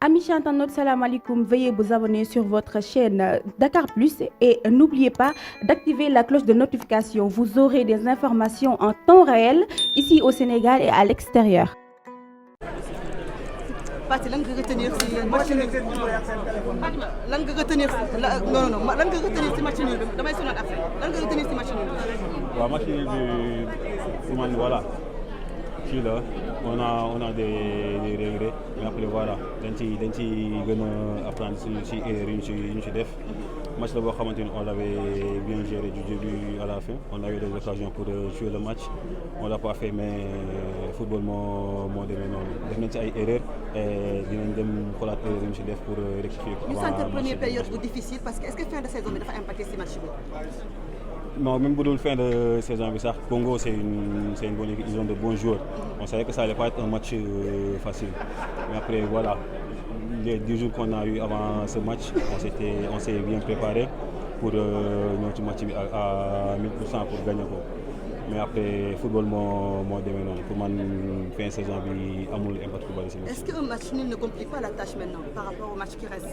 Amis internautes, salam alaikum. Veuillez vous abonner sur votre chaîne Dakar Plus et n'oubliez pas d'activer la cloche de notification. Vous aurez des informations en temps réel ici au Sénégal et à l'extérieur. Faty lan nga retenir ci match nul lan nga retenir lan nga retenir ci match nul bi damay sonal après lan nga retenir ci match nul bi. waaw match nul bi pour man voilà fii la on a des regrets mais après voilà dañ ci gën a apprendre ci erreur yi ñu ci def. Match la boo xamante ni on l'avait bien géré du début à la fin on a eu des occasions pour jouer le match on l'a pas fait mais football moo demee noonu def nañ ci ay erreurs et dinañ dem xoolaat erreurs yi ñu ci def pour rectifier ko. ñu sentir première période bu difficile parce que est-ce que fin de saison bi dafa impacté ci match bi. Non, même bu dul fin de saison bi sax Congo c'est une bonne équipe, ils ont de bons joueurs. On savait que ça allait pas être un match facile mais après voilà. Les 10 jours qu'on a eu avant ce match, on s'est bien préparé pour notre match à 1000% pour gagner ko. Mais après football moo demee noonu pour man fin saison bi amul impact bu bari ci match. Est-ce qu'un match nul ne complique pas la tâche maintenant par rapport au match qui reste?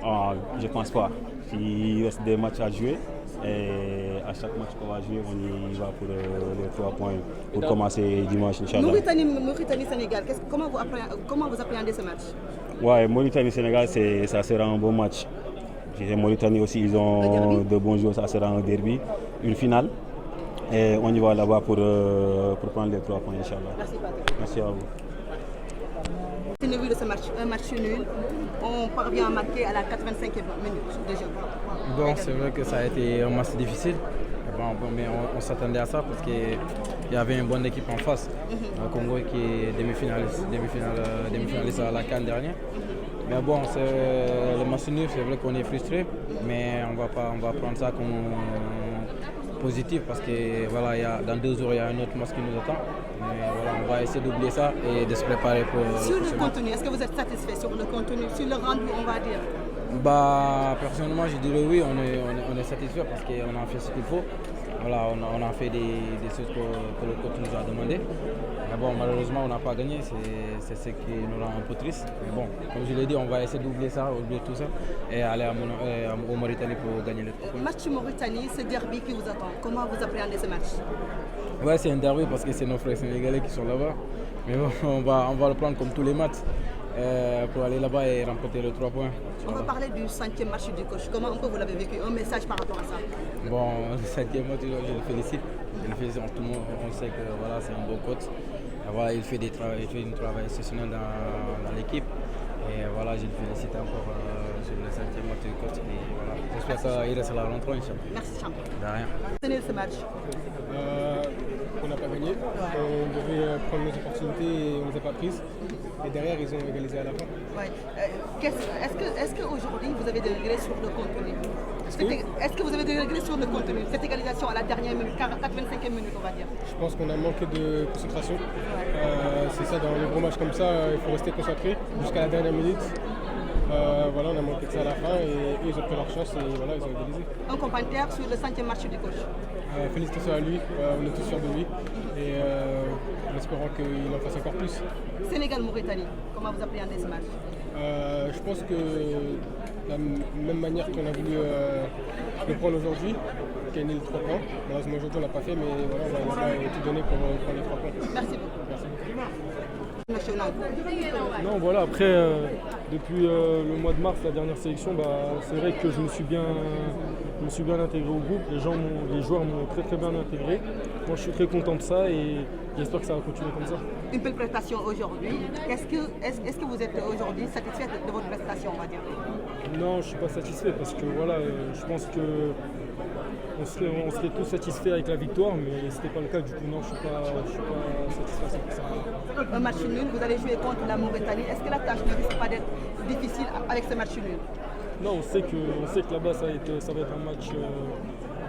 Ah, je pense pas. Il reste des matchs à jouer et à chaque match qu'on va jouer, on y va pour les 3 points pour commencer dimanche inchallah. Mauritanie Sénégal, comment vous appréhendez ce match? Ouais, Mauritanie Sénégal ça sera un bon match. Mauritanie aussi ils ont de bons joueurs, ça sera un derby, une finale. Et on y va là-bas pour prendre les 3 points inchallah. Merci Patrick. Merci à vous. C'est le but de ce match, un match nul. On parvient à marquer à la 85e minute de jeu. Bon, c'est vrai que ça a été un match difficile. Mais on s'attendait à ça parce qu'il y avait une bonne équipe en face. Le Congo qui est demi-finaliste à la CAN dernière. Mais bon, le match nul, c'est vrai qu'on est frustré, mais on va prendre ça comme positif parce que voilà, dans 2 jours, il y a un autre match qui nous attend. Mais voilà, on va essayer d'oublier ça et de se préparer pour. Sur le contenu, est-ce que vous êtes satisfait sur le contenu, sur le rendu, on va dire? Personnellement, je dirais oui, on est satisfait parce qu'on a fait ce qu'il faut. Voilà, on a fait des choses que le coach nous a demandé. Mais bon, malheureusement, on n'a pas gagné, c'est ce qui nous rend un peu triste. Mais bon, comme je l'ai dit, on va essayer d'oublier tout ça et aller au Mauritanie pour gagner le trophée. Match Mauritanie, ce derby qui vous attend, comment vous appréhendez ce match? Ouais, c'est un derby parce que c'est nos frères sénégalais qui sont là-bas. Mais bon, on va le prendre comme tous les matchs pour aller là-bas et remporter les 3 points. On va parler du 5e match du coach. Comment vous l'avez vécu? Un message par rapport à ça? Bon, le 5e match, je le félicite. Tout le monde, on sait que voilà, c'est un bon coach. Voilà, il fait un travail exceptionnel dans l'équipe. Et voilà, je le félicite encore sur le 5e match du coach. Et voilà, j'espère qu'il reste à la rentrée, Inch'Allah. Merci, champion. De rien. Tenez ce match. On n'a pas gagné. On devait prendre nos opportunités et on ne les a pas prises. Et derrière, ils ont égalisé à la fin. Ouais. Est-ce qu'aujourd'hui, vous avez des regrets sur le contenu? Est-ce que vous avez des regrets sur le contenu? Cette égalisation à la dernière minute, 85e minute, on va dire. Je pense qu'on a manqué de concentration. C'est ça, dans les gros matchs comme ça, il faut rester concentré jusqu'à la dernière minute. Voilà, on a manqué de ça à la fin et ils ont pris leur chance et voilà, ils ont égalisé. Un commentaire sur le 5e match du coach. Félicitations à lui, on est tous fiers de lui et en espérant qu'il en fasse encore plus. Sénégal-Mauritanie, comment vous appréhendez ce match? Je pense que de la même manière qu'on a voulu le prendre aujourd'hui, gagner les 3 points. Malheureusement aujourd'hui on l'a pas fait, mais voilà, on va tout donner pour prendre les 3 points. Merci beaucoup. Merci. National. Non, voilà, après, depuis le mois de mars, la dernière sélection, c'est vrai que je me suis bien intégré au groupe. Les joueurs m'ont très bien intégré. Moi, je suis très content de ça et j'espère que ça va continuer comme ça. Une belle prestation aujourd'hui. Est-ce que vous êtes aujourd'hui satisfait de votre prestation, on va dire? Non, je ne suis pas satisfait parce que voilà, je pense que on serait tous satisfaits avec la victoire, mais ce n'était pas le cas. Du coup, non, je ne suis pas satisfait à 100%. Un match nul, vous allez jouer contre la Mauritanie. Est-ce que la tâche ne risque pas d'être difficile avec ce match nul? Non, on sait que là-bas, ça va être un match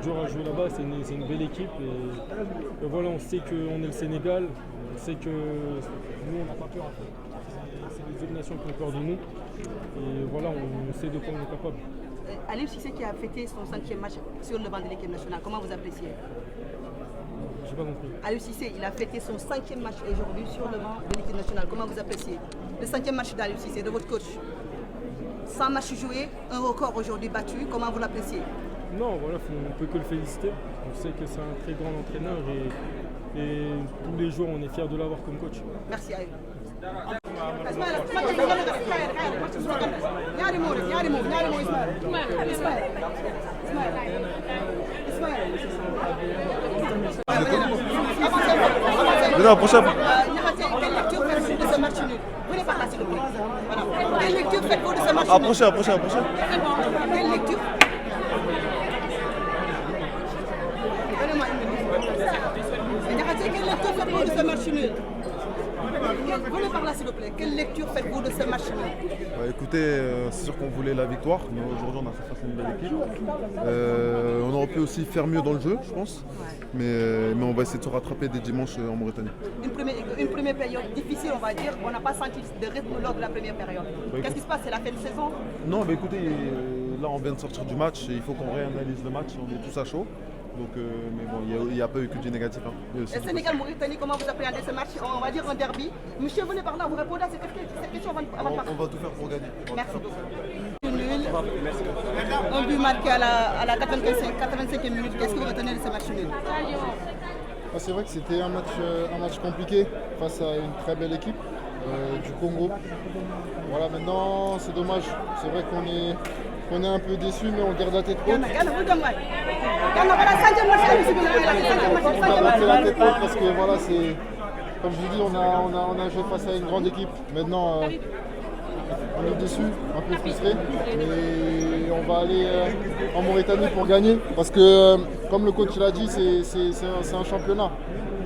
dur à jouer là-bas. C'est une belle équipe. Et voilà, on sait qu'on est le Sénégal. On sait que nous, on n'a pas peur. En fait. C'est les autres nations qui ont peur de nous. Et voilà, on sait de quoi on est capable. Aliou Cissé qui a fêté son 5e match sur le banc de l'équipe nationale, comment vous appréciez? J'ai pas compris. Aliou Cissé, il a fêté son 5e match aujourd'hui sur le banc de l'équipe nationale. Comment vous appréciez le 5e match d'Aliou Cissé, de votre coach? 100 matchs joués, un record aujourd'hui battu. Comment vous l'appréciez? Non, voilà, on peut que le féliciter. On sait que c'est un très grand entraîneur et tous les jours on est fiers de l'avoir comme coach. Merci Aliou. Non, prochain. Quelle lecture faites-vous de ce match nul? Venez par là s'il vous plaît. Voilà. Quelle lecture faites-vous de ce match nul? Prochain. Quelle lecture? Donnez-moi une minute. Quelle lecture faites-vous de ce match nul? Venez par là s'il vous plaît. Quelle lecture faites-vous de ce match nul? Écoutez, c'est sûr qu'on voulait la victoire, mais aujourd'hui on a fait face à une belle équipe. On aurait pu aussi faire mieux dans le jeu, je pense. Mais on va essayer de se rattraper dès dimanche en Mauritanie. Une première période difficile, on va dire. On n'a pas senti de rythme lors de la première période. Qu'est-ce qui se passe? C'est la fin de saison? Non, mais écoutez, là on vient de sortir du match et il faut qu'on réanalyse le match. On est tous à chaud. Donc, mais bon, il n'y a pas eu que du négatif. Hein. Le Sénégal-Mauritanie, comment vous appréhendez ce match? On va dire un derby. Monsieur, venez par là, vous répondez à cette question avant de partir. On va tout faire pour gagner. Merci beaucoup. Nul. Un but marqué à la 85e minute. Qu'est-ce que vous retenez de ce match nul? C'est vrai que c'était un match compliqué face à une très belle équipe du Congo. Voilà, maintenant c'est dommage. C'est vrai qu'on est un peu déçu, mais on garde la tête haute. On garde la tête haute parce que voilà, c'est comme je vous dis, on a joué face à une grande équipe. Maintenant, on est déçu, un peu frustré, mais on va aller en Mauritanie pour gagner parce que, comme le coach l'a dit, c'est un championnat.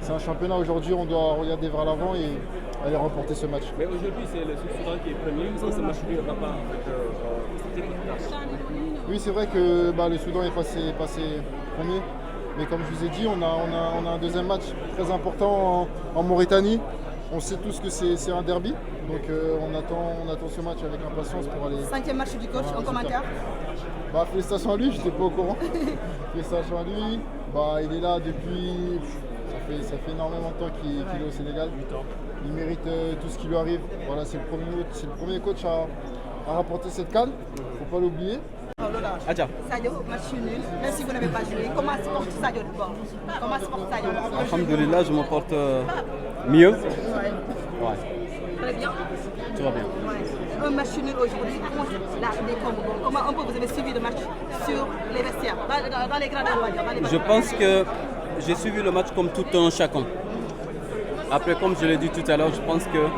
C'est un championnat aujourd'hui, on doit regarder vers l'avant et aller remporter ce match. Mais aujourd'hui, c'est le Soudan qui est premier, sans ce match ne va pas Oui, c'est vrai que le Soudan est passé premier, mais comme je vous ai dit, on a un deuxième match très important en Mauritanie. On sait tous que c'est un derby, donc on attend ce match avec impatience pour aller... 5e match du coach, en commentaire. Félicitations à lui, je n'étais pas au courant. Félicitations à lui. Il est là depuis... Ça fait énormément de temps qu'il est au Sénégal. Il mérite tout ce qui lui arrive. Voilà, c'est le premier coach à rapporter cette CAN. Il ne faut pas l'oublier. Sadio, match nul, même si vous n'avez pas joué. Comment se porte Sadio d'abord? Comment se porte Sadio? Alhamdulillah, je me porte mieux. Ouais. Très bien. Tout va bien. Ouais. Un match nul aujourd'hui contre les Congo. Comment un peu vous avez suivi le match sur les vestiaires, dans les gradins? Je pense que j'ai suivi le match comme tout un chacun. Après, comme je l'ai dit tout à l'heure, je pense que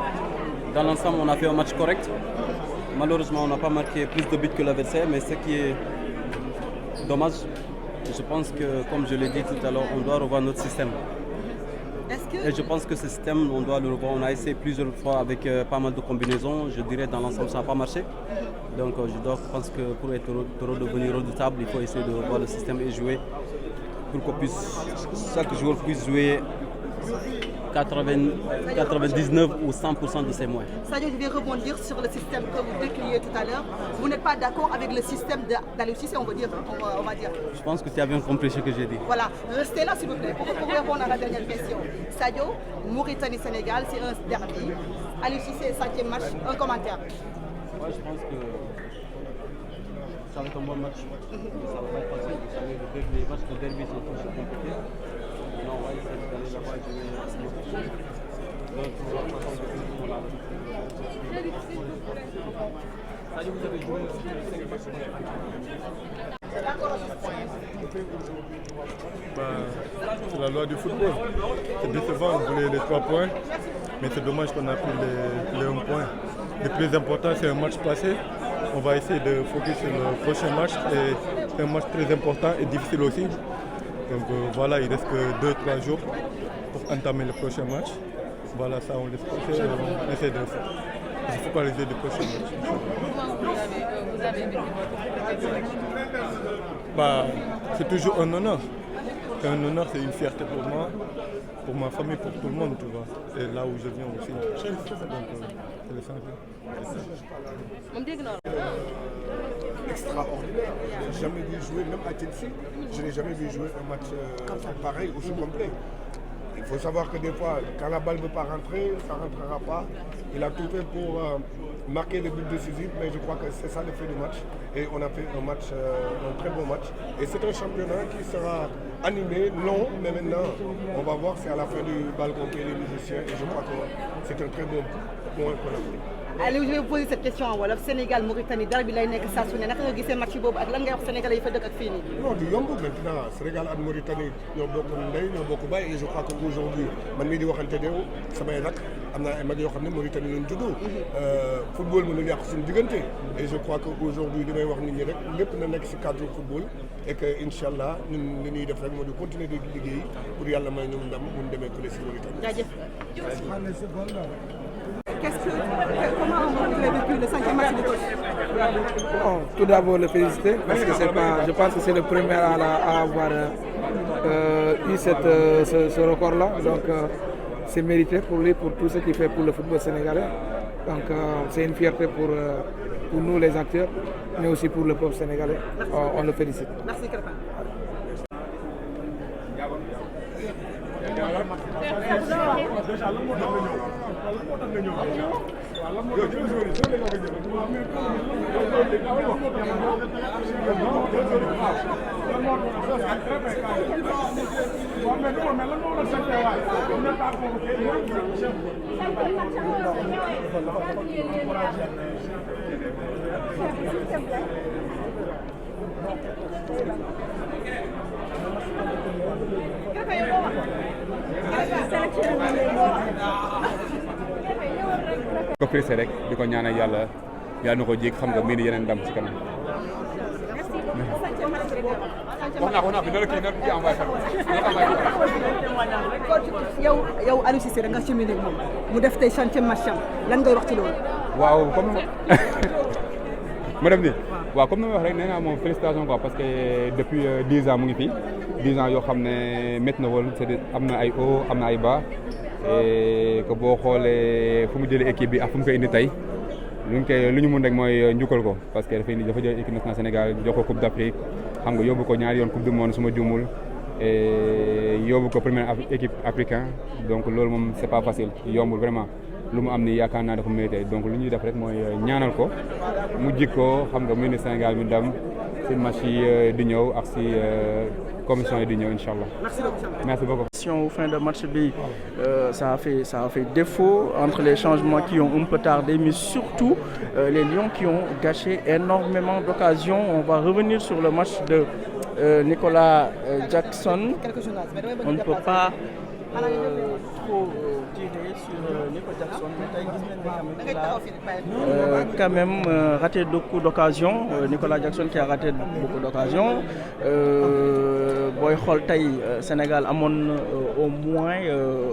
dans l'ensemble, on a fait un match correct. Malheureusement, on n'a pas marqué plus de buts que l'adversaire, mais ce qui est dommage, je pense que, comme je l'ai dit tout à l'heure, on doit revoir notre système. Et je pense que ce système, on doit le revoir. On a essayé plusieurs fois avec pas mal de combinaisons. Je dirais dans l'ensemble, ça n'a pas marché. Donc, je pense que pour être redevenu redoutable, il faut essayer de revoir le système et jouer pour que chaque joueur puisse jouer 99 ou 100% de ses moyens. Sadio, je vais rebondir sur le système que vous décriez tout à l'heure. Vous n'êtes pas d'accord avec le système d'Aliou Cissé, on va dire. Je pense que tu as bien compris ce que j'ai dit. Voilà, restez là s'il vous plaît pour répondre à la dernière question. Sadio, Mauritanie-Sénégal, c'est un derby. Aliou Cissé, 5e match, un commentaire. Moi, je pense que ça va être un bon match. Ça va pas être facile. Vous savez, les matchs de derby sont toujours compliqués. Non, on va essayer d'aller là-bas et jouer. Donc, de toute façon, on a Sadio, vous avez joué aussi les 5 matchs. C'est la loi du football. C'est décevant, on voulait les 3 points, mais c'est dommage qu'on a pris les 1 point. Le plus important, c'est un match passé. On va essayer de focus sur le prochain match. C'est un match très important et difficile aussi. Donc voilà, il reste que 2-3 jours pour entamer le prochain match. Voilà, ça on laisse passer. On essaie de se focaliser le prochain match. Vous avez vécu c'est toujours un honneur. C'est un honneur, c'est une fierté pour moi, pour ma famille, pour tout le monde, tu vois. Et là où je viens aussi. Donc, c'est l'essentiel. Extraordinaire. Je n'ai jamais vu jouer, même à Chelsea, je n'ai jamais vu jouer un match pareil, aussi complet. faut savoir que des fois, quand la balle ne veut pas rentrer, ça ne rentrera pas. Il a tout fait pour marquer le but décisif, mais je crois que c'est ça le fait du match. Et on a fait un très bon match. Et c'est un championnat qui sera animé, long, mais maintenant, on va voir, c'est à la fin du bal qu'on paie les musiciens. Et je crois que c'est un très bon point qu'on a fait. Allez, je vais vous poser cette question en wolof Sénégal Mauritanie dara bi lay nekk saa su ne naka nga gisee match boobu ak lan ngay wax Sénégalais yi fa dëkk ak fii nii. Non, du yomb maintenant Sénégal ak Mauritanie ñoo bokk ndey ñoo bokk baay et je crois que aujourd'hui man mii di waxante ne samay rak am naa ay mag yoo xam ne Mauritanie lañ juddoo. Football mënul yàq suñu diggante et je crois que aujourd'hui li may wax nit ñi rek lépp na nekk si cadre football et que incha allah ñun li ñuy def rek moo di continuer di liggéey pour yàlla may ñoom ndam bu ñu demee fële si Mauritanie. Jaajëf. Comment vous avez vécu le 5e match de coach? Bon, tout d'abord le féliciter parce que je pense que c'est le premier à avoir eu ce record-là. Donc c'est mérité pour lui, pour tout ce qu'il fait pour le football sénégalais. Donc c'est une fierté pour nous les acteurs, mais aussi pour le peuple sénégalais. On le félicite. Merci Krépin. ko félicité rek di ko ñaanal yàlla na ko jég xam nga mii ni yeneen ndam ci kanam. wax naa fi dara kii nag kii envoyé yow Aliou Cissé da nga cheminé ak moom mu def tey 5e match lan ngay wax ci loolu. waaw comme ma def nii waaw comme ni ma wax rek nee naa moom félicitation quoi parce que depuis 10 ans mu ngi fi 10 ans yoo xam ne métti na woon c'est am na ay hauts am na ay bas et que boo xoolee fu mu jëlee équipe bi ak fu mu koy indi tey lu ñu mun rek mooy njukkal ko parce que dafa jël équipe nationale Sénégal jox ko Coupe d'Afrique xam nga yóbbu ko ñaari yoon Coupe du Monde su ma juumul et yóbbu ko première équipe africain donc loolu moom c'est pas facile yombul vraiment lu mu am ni yaakaar naa dafa mérité donc lu ñuy def rek mooy ñaanal ko mu jikko xam nga mu indi Sénégal mi ndam si match yi di ñëw ak si commission yi di ñëw incha allah. Merci beaucoup. Au fin de match bi ça a fait défaut entre les changements qui ont un peu tardé mais surtout les Lions qui ont gâché énormément d'occasions. On va revenir sur le match de Nicolas Jackson. On ne peut pas trop tirer sur Nicolas Jackson mais tey quand même raté beaucoup d'occasions. Nicolas Jackson qui a raté beaucoup d'occasions. Booy xool tey Sénégal amoon au moins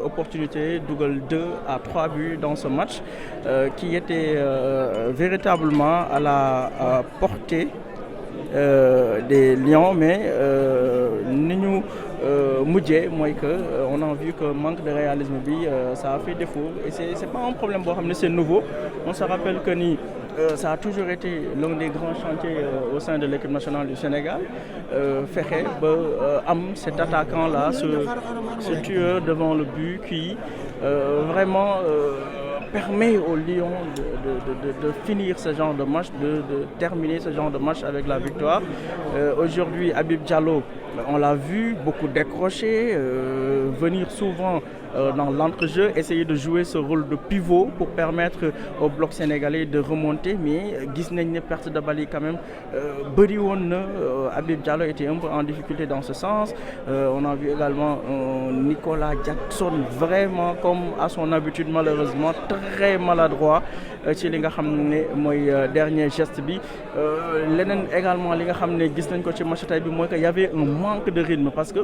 opportunité dugal 2 à 3 buts dans ce match qui était véritablement à la portée des Lions mais ni ñu mujjee mooy que on a vu que manque de réalisme bi ça a fait défaut et c'est pas un problème boo xam ne c'est nouveau. On se rappelle que ni ça a toujours été l'un des grands chantiers au sein de l'équipe nationale du Sénégal fexe ba am cet attaquant là ce tueur devant le but qui vraiment permet aux Lions de finir ce genre de match, de terminer ce genre de match avec la victoire. Aujourd'hui, Habib Diallo, on l'a vu beaucoup décrocher, venir souvent dans l'entrejeu, essayer de jouer ce rôle de pivot pour permettre au bloc sénégalais de remonter, mais gis nañ ne perte de balle quand même bëri woon na. Habib Diallo était un peu en difficulté dans ce sens. On a vu également Nicolas Jackson vraiment comme à son habitude malheureusement très maladroit ci li nga xam ne mooy dernier geste bi. Leneen également li nga xam ne gis nañ ko ci match tey bi mooy que y avait un manque de rythme parce que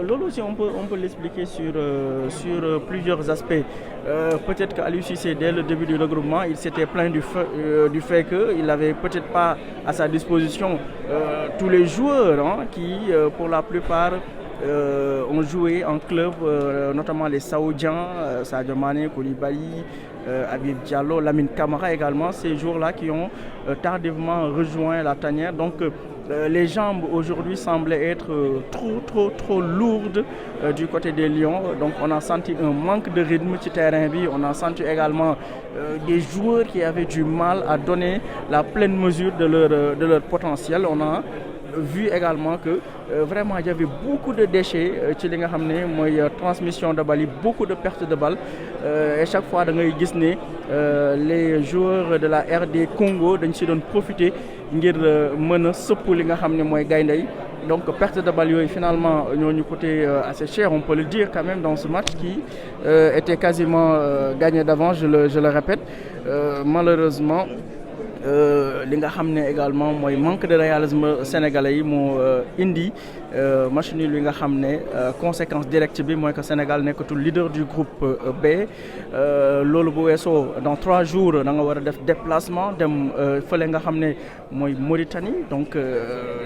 loolu aussi on peut l'expliquer sur plusieurs aspects. Peut-être qu'Aliou Cissé dès le début du regroupement il s'était plaint du fait qu'il n'avait peut-être pas à sa disposition tous les joueurs qui pour la plupart ont joué en club, notamment les Saoudiens, Sadio Mané, Koulibaly, Habib Diallo, Lamine Camara également, ces joueurs-là qui ont tardivement rejoint la tanière. Donc les jambes aujourd'hui semblaient être trop lourdes du côté des Lions. Donc on a senti un manque de rythme sur terrain. On a senti également des joueurs qui avaient du mal à donner la pleine mesure de leur potentiel. On a vu également que vraiment il y avait beaucoup de déchets ci li nga xam ne mooy transmission de balle, beaucoup de pertes de balles et chaque fois da ngay gis ne les joueurs de la RD Congo dañ si doon profiter ngir mën a sëpp li nga xam ne mooy gaynde yi. Donc perte de balle yooyu finalement ñooñu coûté assez cher, on peut le dire quand même, dans ce match qui était quasiment gagné d'avance, je le répète. Malheureusement li nga xam ne également mooy manque de réalisme sénégalais yi moo indi match nul li nga xam ne conséquence directe bi mooy que Sénégal nekkatul leader du groupe B. Loolu bu weesoo dans 3 jours da nga war a def déplacement dem fële nga xam ne mooy Mauritanie, donc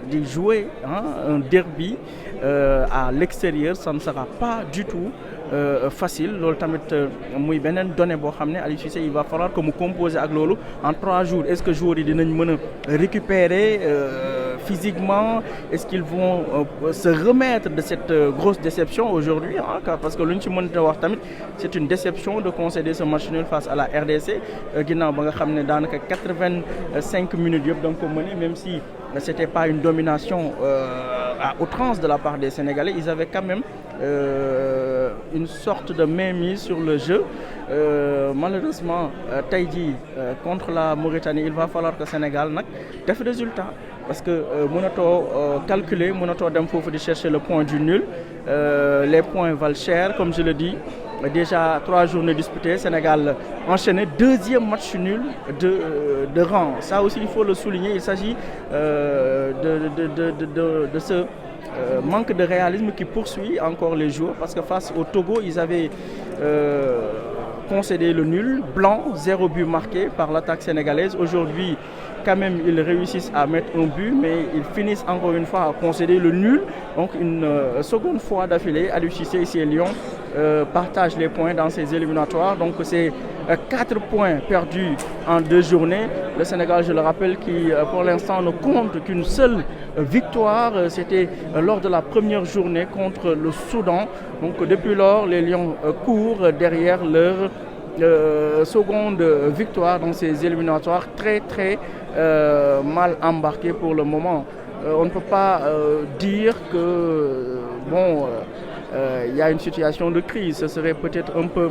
di jouer un derby à l'extérieur, ça ne sera pas du tout facile. Loolu tamit muy beneen donnée boo xam ne Aliou Cissé il va falloir que mu composer ak loolu en 3 jours. Est-ce que joueurs yi dinañ mën a récupérer physiquement? Est-ce qu'ils vont se remettre de cette grosse déception aujourd'hui, parce que lu ñu ci mënta wax tamit c'est une déception de concéder ce match nul face à la RDC ginnaaw ba nga xam ne daanaka 85 minutes yëpp da nga ko mëne, même si c'était pas une domination à outrance de la part des Sénégalais. Ils avaient quand même une sorte de mainmise sur le jeu. Malheureusement tey jii contre la Mauritanie il va falloir que Sénégal nag def résultat, parce que mënatoo calculer, mënatoo dem foofu di chercher le point du nul. Les points valent cher, comme je le dis. Déjà 3 journées disputées, Sénégal enchaîné 2e match nul de rang. Ça aussi il faut le souligner. Il s'agit de ce manque de réalisme qui poursuit encore les joueurs, parce que face au Togo ils avaient concédé le nul blanc, 0 but marqué par l'attaque sénégalaise. Aujourd'hui quand même ils réussissent à mettre un but, mais ils finissent encore une fois à concéder le nul. Donc une seconde fois d'affilée, Aliou Cissé ici à Lyon partage les points dans ces éliminatoires. Donc c'est 4 points perdus en 2 journées. Le Sénégal, je le rappelle, qui pour l'instant ne compte qu'une seule victoire. C'était lors de la première journée contre le Soudan. Donc depuis lors, les Lions courent derrière leur seconde victoire dans ces éliminatoires, très mal embarqués pour le moment. On ne peut pas dire que y a une situation de crise. Ce serait peut-être un peu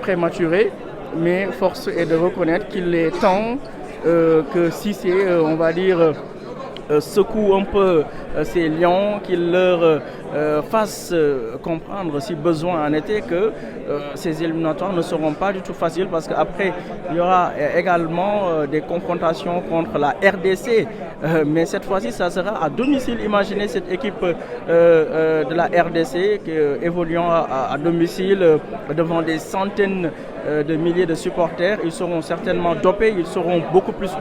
prématuré, mais force est de reconnaître qu'il est temps que Cissé, on va dire, secoue un peu ces lions, qu'il leur fasse comprendre, si besoin en était, que ces éliminatoires ne seront pas du tout faciles, parce qu'après il y aura également des confrontations contre la RDC, mais cette fois-ci ça sera à domicile. Imaginez cette équipe de la RDC évoluant à domicile devant des centaines de milliers de supporters. Ils seront certainement dopés, ils seront beaucoup plus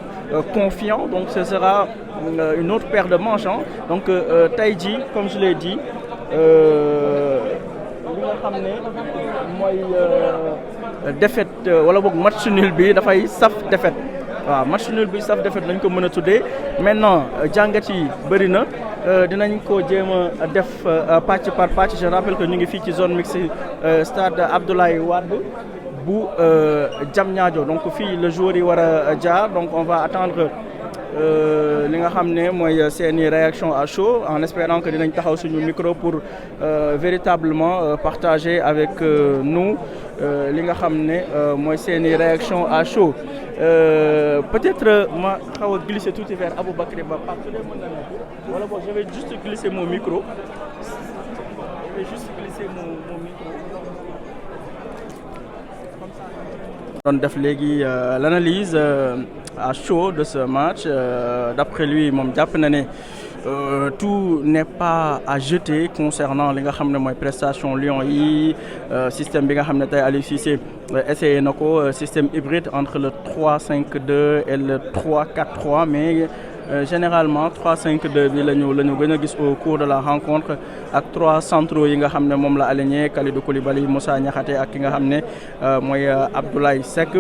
confiants, donc ce sera une autre paire de manches. Donc tey jii, comme je l'ai dit, li nga xam ne mooy défaite wala boog match nul bi dafay saf défaite. waaw match nul bi saf défaite lañ ko mën a tuddee. Maintenant jàngat yi bëri na, dinañ ko jéem a def pàcc par pàcc. Je rappelle que ñu ngi fii ci zone mixte stade Abdoulaye Wade bu Diamniadio. Donc fii le joueur yi war a jaar, donc on va attendre li nga xam ne mooy seeni réaction à chaud, en espérant que dinañ taxaw suñu micro pour véritablement partager avec nous li nga xam ne mooy seeni réaction à chaud. Peut-être ma xaw a glisser tout vers Aboubacry Ba. Voilà, bon, je vais juste glisser mon micro. Je vais juste glisser mon micro. On def léegi l'analyse à chaud de ce match. D'après lui, moom jàpp na ne tout n'est pas à jeter concernant li nga xam ne mooy prestation Lions yi. Système bi nga xam ne tey Aliou Cissé essayé na ko, système hybride entre le 3-5-2 et le 3-4-3, mais généralement 3-5-2 bi la ñu gën a gis au cours de la rencontre, ak 3 centraux yi nga xam ne moom la aligné Kalidou Koulibaly, Moussa Niakhaté ak ki nga xam ne mooy Abdoulaye Seck.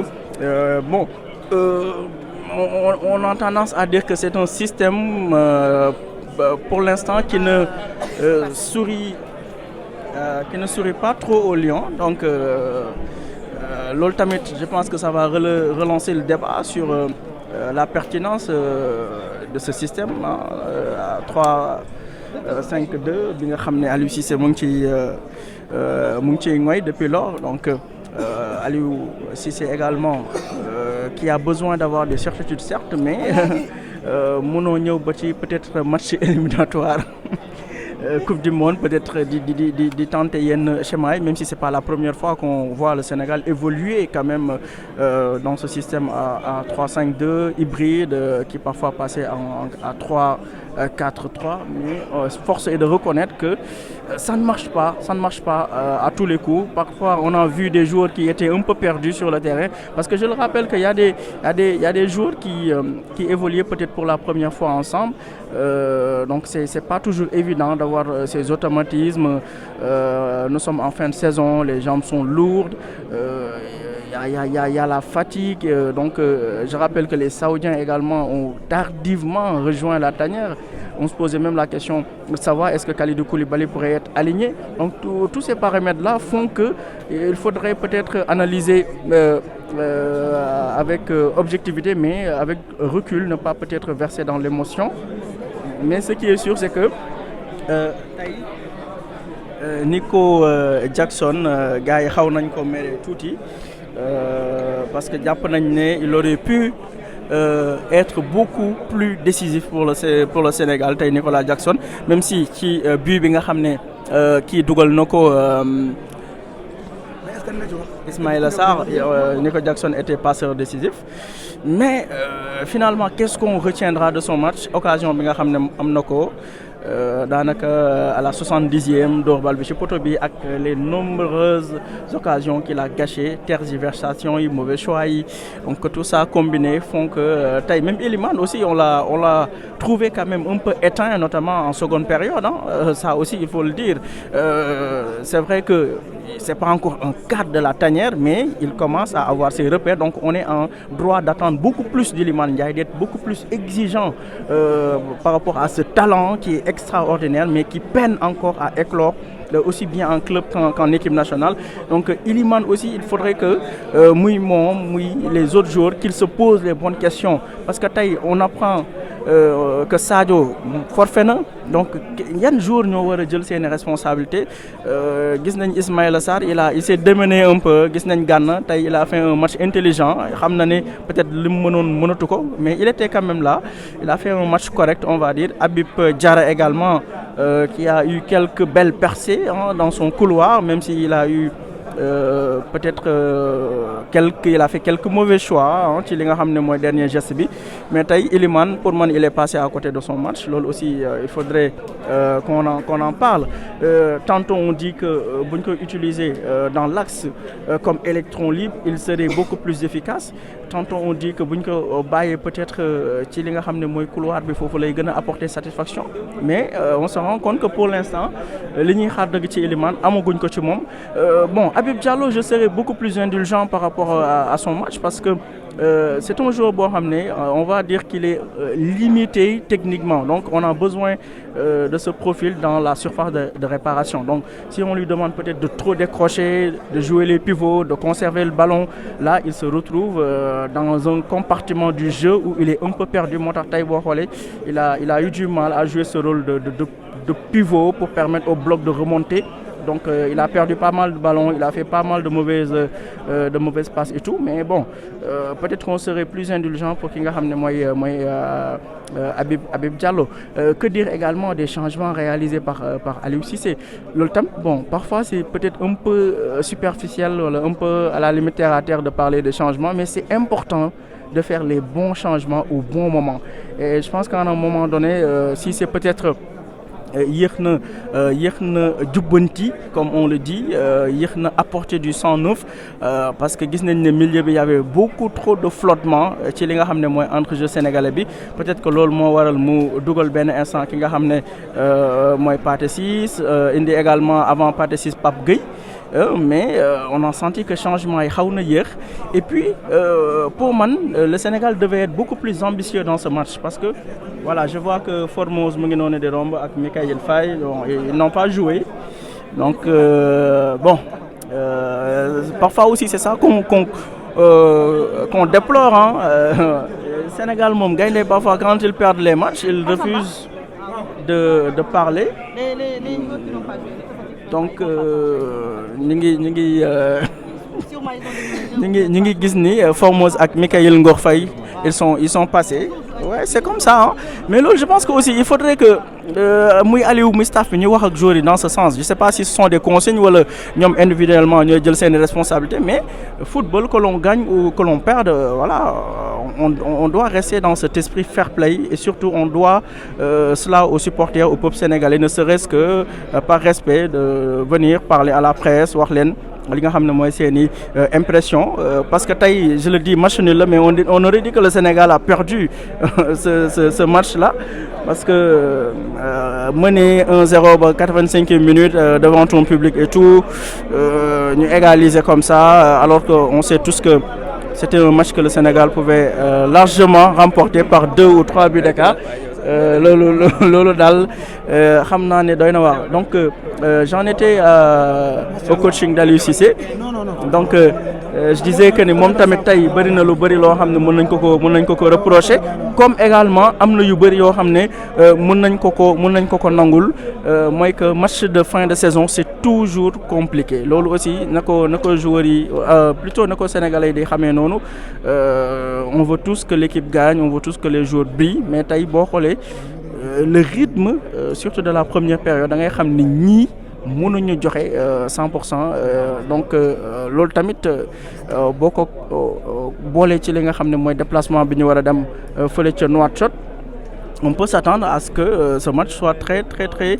on a tendance à dire que c'est un système pour l'instant qui ne sourit pas trop aux Lions. Donc l'Ultimate, je pense que ça va relancer le débat sur la pertinence de ce système à 3-5-2 bi nga xam ne Aliou Cissé mu ngi ciy ngoy depuis lors. Donc Aliou Cissé également qui a besoin d'avoir des certitudes certes, mais mënoo ñëw ba ci peut-être match éliminatoire Coupe du Monde, peut-être di tenter yenn schéma, même si c'est pas la première fois qu'on voit le Sénégal évoluer quand même dans ce système à 3-5-2 hybride qui parfois passait à 3-4-3, mais force est de reconnaître que ça ne marche pas à tous les coups. Parfois on a vu des joueurs qui étaient un peu perdus sur le terrain, parce que je le rappelle qu'il y a des joueurs qui évoluaient peut-être pour la première fois ensemble, donc c'est pas toujours évident d'avoir ces automatismes. Nous sommes en fin de saison, les jambes sont lourdes, il y a la fatigue, donc je rappelle que les Saoudiens également ont tardivement rejoint la tanière. On se posait même la question de savoir est-ce que Kalidou Koulibaly pourrait être aligné. Donc tous ces paramètres-là font qu'il faudrait peut-être analyser avec objectivité, mais avec recul, ne pas peut-être verser dans l'émotion. Mais ce qui est sûr, c'est que Nico Jackson, gars yi xaw nañ ko mere tuuti parce que jàpp nañ ne il aurait pu être beaucoup plus décisif pour le Sénégal tey Nicolas Jackson, même si ci but bi nga xam ne kii dugal na ko Ismaïla Sarr, Nico Jackson était passeur décisif. Mais finalement, qu'est-ce qu'on retiendra de son match? Occasion bi nga xam ne am na ko daanaka à la 70e door bal bi ci poto bi ak les nombreuses occasions qu'il a gâchées, tergiversation yi, mauvais choix yi, donc tout ça combiné font que tey même Elimane aussi on l'a trouvé quand même un peu éteint, notamment en seconde période, ça aussi il faut le dire. C'est vrai que c'est pas encore un cadre de la tanière, mais il commence à avoir ses repères, donc on est en droit d'attendre beaucoup plus d'Elimane Ndiaye, d'être beaucoup plus exigeant par rapport à ce talent qui est extraordinaire, mais qui peine encore à éclore aussi bien en club qu'en équipe nationale. Donc Elimane aussi, il faudrait que les autres joueurs qu'ils se posent les bonnes questions, parce que tey on apprend que Sadio forfait na, donc yan jour ñoo war a jël seen responsabilités. Gis nañ Ismaïla Sarr, il s'est démené un peu, gis nañ Gana tey il a fait un match intelligent, xam na ne peut-être li mu mënatu ko, mais il était quand même là, il a fait un match correct on va dire. Habib Diarra également qui a eu quelques belles percées dans son couloir, même s'il a eu peut-être il a fait quelques mauvais choix ci li nga xam ne mooy dernier geste bi, mais tey Elimane pour man il est passé à côté de son match. Loolu aussi il faudrait qu'on en parle. Tantôt on dit que bu ñu koy utiliser dans l'axe comme électron libre, il serait beaucoup plus efficace. Tantôt on dit que bu ñu ko bàyyee peut-être ci li nga xam ne mooy couloir bi foofu lay gën a apporter satisfaction, mais on se rend compte que pour l'instant li ñuy xaar dëgg ci Elimane amaguñ ko ci moom. Bon, Habib Diallo, je serais beaucoup plus indulgent par rapport à son match, parce que c'est un joueur boo xam ne on va dire qu'il est limité techniquement, donc on a besoin de ce profil dans la surface de réparation. Donc si on lui demande peut-être de trop décrocher, de jouer les pivots, de conserver le ballon, là il se retrouve dans un compartiment du jeu où il est un peu perdu. Moo tax tey boo xoolee il a eu du mal à jouer ce rôle de pivot pour permettre au bloc de remonter. Donc il a perdu pas mal de ballons, il a fait pas mal de mauvaises passes et tout, mais bon, peut-être qu'on serait plus indulgent pour ki nga xam ne mooy Habib Diallo. Que dire également des changements réalisés par Aliou Cissé? Loolu tam, bon, parfois c'est peut-être un peu superficiel, wala un peu à la limite terre à terre de parler de changements, mais c'est important de faire les bons changements au bon moment. Et je pense qu'à un moment donné, si c'est peut-être yéex na jubbanti comme on le dit, yéex na apporter du sang neuf, parce que gis nañ ne milieu bi y avait beaucoup trop de flottement ci li nga xam ne mooy entre-jeu sénégalais bi. Peut-être que loolu moo waral mu dugal benn instant ki nga xam ne mooy Pathé Ciss, indi également avant Pathé Ciss Pape Gueye. mais on a senti que changement est xaw na yéex. Et puis pour moi, le Sénégal devait être beaucoup plus ambitieux dans ce match parce que voilà, je vois que Formose mu ngi noonu di romb ak Mikayil Faye ils n'ont pas joué. Donc parfois aussi c'est ça qu'on déplore. Sénégal moom gagne parfois quand ils perdent les matchs, ils refusent de parler. Donc ñu ngi gis ni Formose ak Mikayil Ngor Faye ils sont passés. Ouais, c'est comme ça, hein. Mais là, je pense que aussi il faudrait que muy Aliou muy staff bi ñu wax ak joueurs yi dans ce sens. Je sais pas si ce sont des consignes wala ñoom individuellement ñooy jël seen responsabilités, mais football que l'on gagne ou que l'on perde, voilà, on doit rester dans cet esprit fair play et surtout on doit cela aux supporters, au peuple sénégalais, ne serait-ce que par respect de venir parler à la presse, wax leen li nga xam ne mooy seeni impression parce que tey je le dis match nul la mais on aurait dit que le Sénégal a perdu ce match là parce que mener 1-0 ba 85e minute devant ton public et tout ñu égaliser comme ça alors que on sait tous que c'était un match que le Sénégal pouvait largement remporter par 2 ou 3 buts d'écart. loolu daal xam naa ne doy na waar donc j'en étais au coaching d'Aliou Cissé donc je disais que ni moom tamit tey bëri na lu bëri loo xam ne mën nañ ko reprocher comme également am na yu bëri yoo xam ne mën nañ ko ko nangul mooy que match de fin de saison c'est toujours compliqué loolu aussi na ko joueurs yi plutôt na ko sénégalais yi di xamee noonu on veut tous que l'équipe gagne, on veut tous que les joueurs brillent mais tey boo xoolee le rythme surtout de la première période da ngay xam ni ñii mënuñu joxe 100% donc loolu tamit boo ko boolee ci li nga xam ne mooy déplacement bi ñu war a dem fële ca Nouakchott on peut s'attendre à ce que ce match soit très très très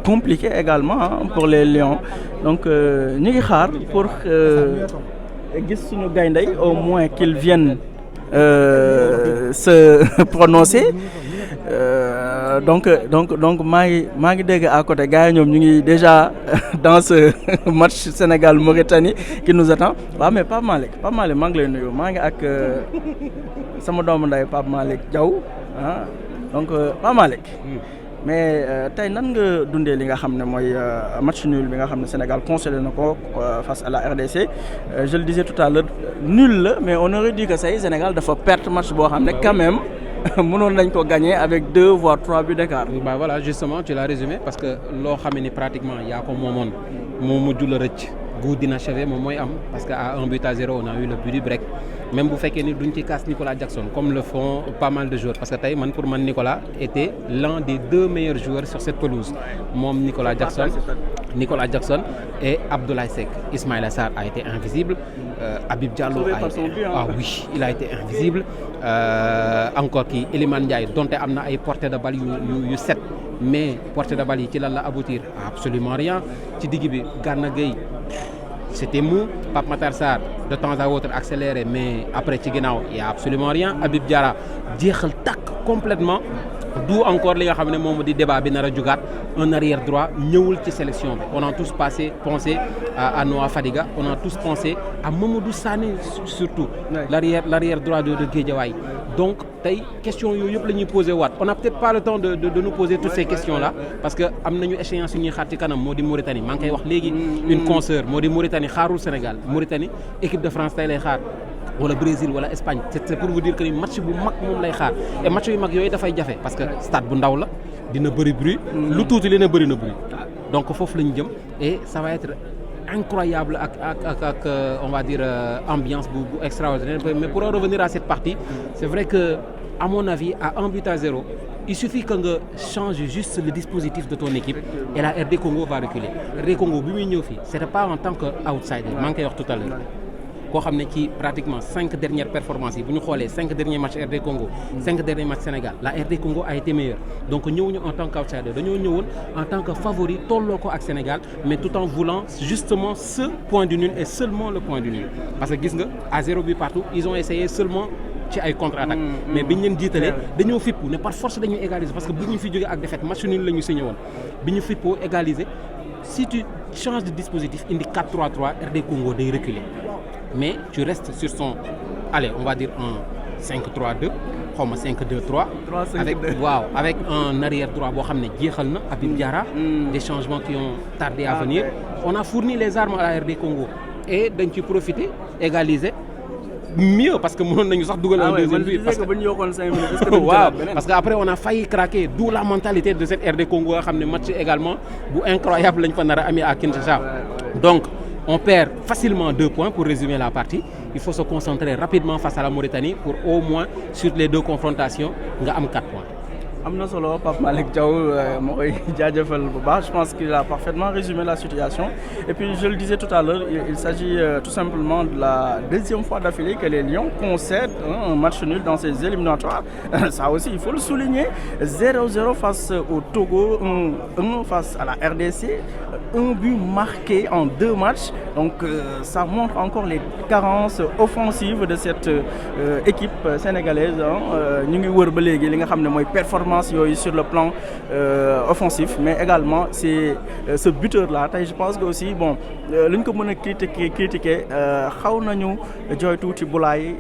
compliqué également pour les Lions donc ñu ngi xaar pour gis suñu gayndey au moins qu'ils viennent se prononcer donc maa ngi dégg à côté gars yi ñoom ñu ngi déjà dans ce match Sénégal-Mauritanie qui nous attend waaw mais Pape Malick maa ngi lay nuyu maa ngi ak sama doomu nday Pape Malick Diaw donc Pape Malick mais tey nan nga dundee li nga xam ne mooy match nul bi nga xam ne Sénégal concédé na ko face à la RDC je le disais tout à l'heure nul la mais on aurait dit que say Sénégal dafa perdre match boo xam ne quand même mënoon nañ ko gagner avec 2 voire 3 buts d'écart. Bah voilà justement tu l'as résumé parce que loo xam ne pratiquement yaa ko moomoon moo mujj la rëcc goût d'inachevé moom mooy am parce que à 1-0 on a eu le but du break même bu fekkee ni duñ ci casse Nicolas Jackson comme le font pas mal de joueurs parce que tey pour man Nicolas était l'un des 2 meilleurs joueurs sur cette pelouse moom Nicolas Jackson et Abdoulaye Seck. Ismaïla Sarr a été invisible, Habib Diallo il a été invisible, encore kii Elimane Ndiaye donte am na ay portée de balle yu set mais portée de balle yi ci lan la aboutir absolument rien ci digg bi Gana Gueye c'était mou, Pape Matar Sarr de temps à autre accéléré mais après ci ginnaaw il y a absolument rien, Habib Diarra jeexal takk complètement d'où encore li nga xam ne moom di débat bi nar a jugaat un arrière droit ñëwul ci sélection bi on a tous pensé à Noah Fadiga, on a tous pensé à Mamadou Sané surtout l'arrière droit de Guédiawaye donc tey question yooyu yëpp la ñuy posé waat on a peut-être pas le temps de nous poser toutes ces questions là parce que am nañu échéance yu ñuy xaar ci kanam moo di Mauritanie maa ngi koy wax léegi une consoeur moo di Mauritanie xaarul Sénégal Mauritanie équipe de France tey lay xaar wala Brésil wala Espagne c'est pour vous dire que ni match bu mag moom lay xaar et match yu mag yooyu dafay jafe parce que stade bu ndaw la dina bëri bruit lu tuuti li na bëri na bruit donc foofu la ñu jëm et ça va être incroyable ak on va dire ambiance bu extraordinaire mais pour en revenir à cette partie c'est vrai que à mon avis à 1-0 il suffit que nga change juste le dispositif de ton équipe et la RD Congo va reculer RD Congo bi muy ñëw fii c'était pas en tant que outsider maa ngi koy wax tout à l'heure koo xam ne ci pratiquement 5 dernières performances yi bu ñu xoolee 5 derniers matchs RD Congo 5 derniers matchs Sénégal la RD Congo a été meilleure donc ñëwuñu en tant qu'outsider dañoo ñëwoon en tant que favori tolloo ko ak Sénégal mais tout en voulant justement ce point du nul et seulement le point du nul parce que gis nga à 0 but partout ils ont essayé seulement ci ay contre-attaque mais biñ leen jiitalee dañoo fippu ne par force dañuy égaliser parce que bu ñu fi jógee ak défaite match nul la ñu signé woon bi ñu fippoo égaliser si tu changes de dispositif, indi 4-3-3, RD Congo day reculer. Mais tu restes sur son, allez, on va dire un 5-3-2, xaw ma 5-2-3. Avec un arrière droit boo xam ne jeexal na Habib Diarra, des changements qui ont tardé à venir. On a fourni les armes à la RD Congo et dañ ci profiter égaliser. Mieux parce que mënoon nañu sax dugal un deuxième but parce que waaw parce que après on a failli craquer, d'où la mentalité de cette RD Congo nga xam ne match également bu incroyable lañ fa nar a amee à Kinshasa. Donc on perd facilement 2 points pour résumer la partie. Il faut se concentrer rapidement face à la Mauritanie pour au moins sur les 2 confrontations nga am 4 points. Amna solo Pape Malick Diaw moo koy jaajëfal bu baax. Je pense qu'il a parfaitement résumé la situation. Et puis je le disais tout à l'heure, il s'agit tout simplement de la deuxième fois d'affilée que les Lions concèdent un match nul dans ces éliminatoires. Ça aussi, il faut le souligner. 0-0 face au Togo, 1 face à la RDC, 1 but marqué en 2 matchs. Donc ça montre encore les carences offensives de cette équipe sénégalaise. Ñu ngi wër ba léegi li nga xam ne mooy performance sur le plan offensif, mais également c'est ce buteur là. Je pense que aussi bon li ñu ko mën a critiquer xaw nañu jooy tuuti Boulaye,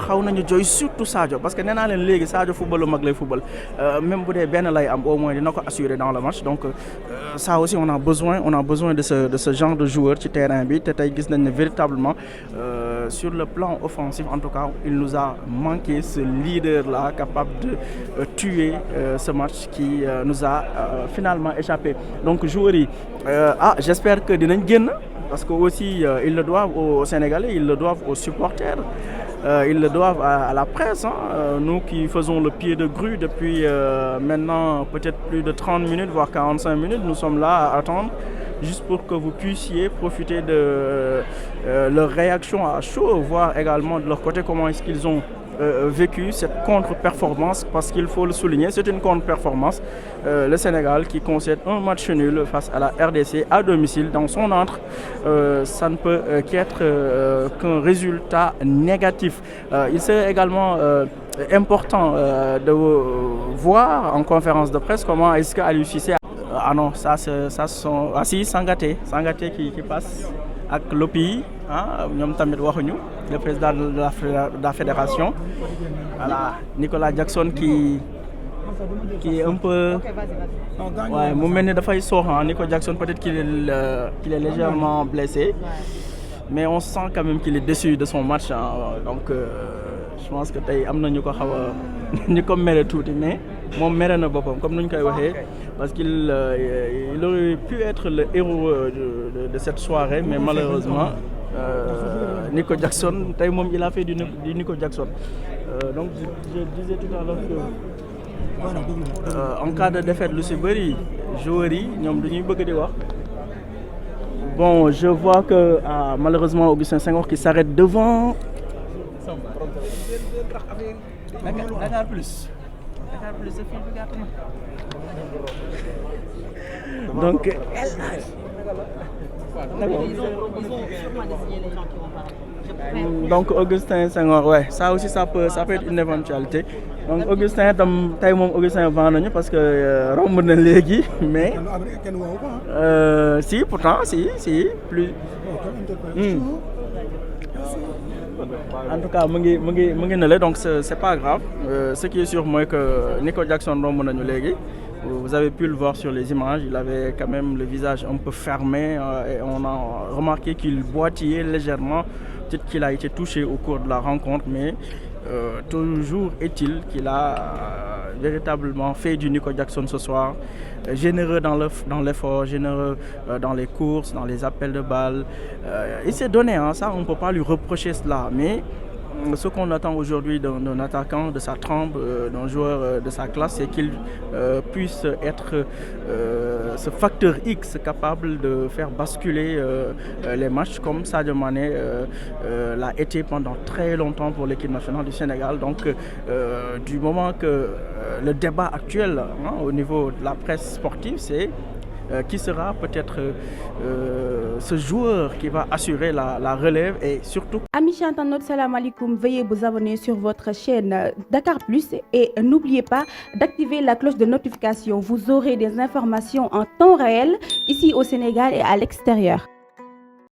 xaw nañu jooy surtout Sadio, parce que nee naa leen léegi Sadio footballu mag lay football, même bu dee benn lay am au moins dina ko assurer dans le match. Donc ça aussi on a besoin de ce genre de joueur ci terrain bi. Te tey gis nañ ne véritablement sur le plan offensif en tout cas il nous a manqué ce leader là capable de tuer ce match qui nous a finalement échappé. Donc joueurs yi j'espère que dinañ génn, parce que aussi ils le doivent aux Sénégalais, ils le doivent aux supporters, ils le doivent à la presse, nous qui faisons le pied de grue depuis maintenant peut-être plus de 30 minutes voire 45 minutes, nous sommes là à attendre juste pour que vous puissiez profiter de leur réaction à chaud, voir également de leur côté comment est-ce qu'ils ont vécu cette contre-performance, parce qu'il faut le souligner, c'est une contre-performance. Le Sénégal qui concède un match nul face à la RDC à domicile dans son antre, ça ne peut qu'être qu'un résultat négatif. Il serait également important de voir en conférence de presse comment est-ce que Aliou Cissé Sangaté qui passe avec l'OPI, ñoom tamit waxuñu, le président de la fédération, voilà, Nicolas Jackson qui est un peu mu mel ni dafay soox. Nicolas Jackson peut-être qu'il est légèrement blessé, mais on sent quand même qu'il est déçu de son match, donc je pense que tey am na ñu ko xaw a ñu ko mere tuuti, mais moom mere na boppam comme nuñ koy waxee, parce qu'il aurait pu être le héros de cette soirée, mais malheureusement Nico Jackson tey moom il a fait du Nico Jackson. Donc je disais tout à l'heure que en cas de défaite lu si bëri joueurs yi ñoom dañuy bëgg di wax. Bon, je vois que malheureusement Augustin Senghor qui s'arrête devant Dakar Plus. Donc donc Augustin Senghor, ouais, ça aussi ça peut être une éventualité. Donc Augustin tam tey moom Augustin vend nañu parce que romb na léegi, mais si pourtant si plus. En tout cas mu ngi na la, donc c'est pas grave. Ce qui est sûr mooy que Nico Jackson romb nañu léegi. Vous avez pu le voir sur les images, il avait quand même le visage un peu fermé, et on a remarqué qu'il boitillait légèrement. Peut-être qu'il a été touché au cours de la rencontre, mais toujours est-il qu'il a véritablement fait du Nico Jackson ce soir, généreux dans l'effort, généreux dans les courses, dans les appels de balles. Il s'est donné, ça on ne peut pas lui reprocher cela, mais ce qu'on attend aujourd'hui d'un attaquant de sa trempe, d'un joueur de sa classe, c'est qu'il puisse être ce facteur X capable de faire basculer les matchs comme Sadio Mané l'a été pendant très longtemps pour l'équipe nationale du Sénégal. Donc du moment que le débat actuel au niveau de la presse sportive, c'est qui sera peut-être ce joueur qui va assurer la relève et surtout... Amis internautes, salam alaikum. Veuillez vous abonner sur votre chaîne Dakar Plus et n'oubliez pas d'activer la cloche de notification. Vous aurez des informations en temps réel ici au Sénégal et à l'extérieur.